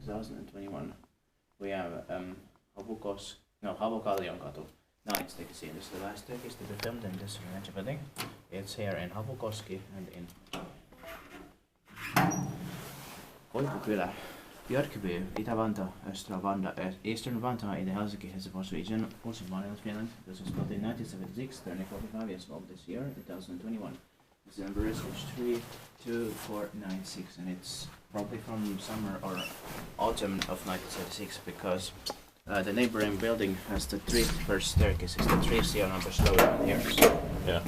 2021. We have Havukallionkatu. Now it's the scene. This is the last Turkish to be filmed in this building. It's here in Havukoski and in Koivukylä, Björkby, Itä-Vantaa, Östra Vantaa, Eastern Vantaa in the Helsinki-Helsingfors region, also modernized Finland. This was built in 1976, turning 45 years old this year, 2021. This number is 32496, and it's probably from summer or autumn of 1976 because the neighboring building has the three first staircases. The three serial numbers lower than here. So. Yeah.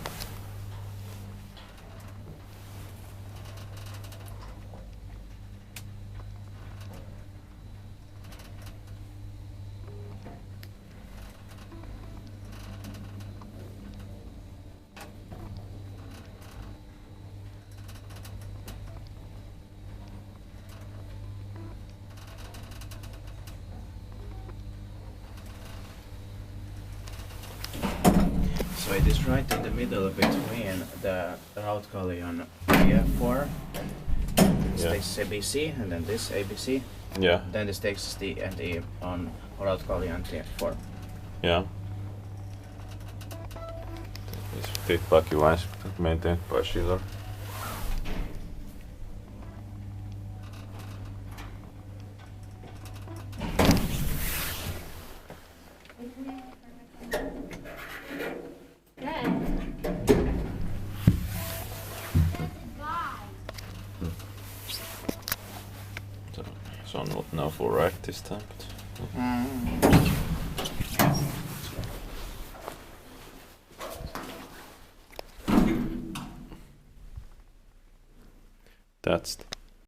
So it is right in the middle between the Havukallionkatu F4, this takes ABC, and then this ABC. Yeah. Then this takes the and E on Havukallionkatu F4. Yeah. Tippaakin vain maintained by Schiller. So not now for right this time, but that's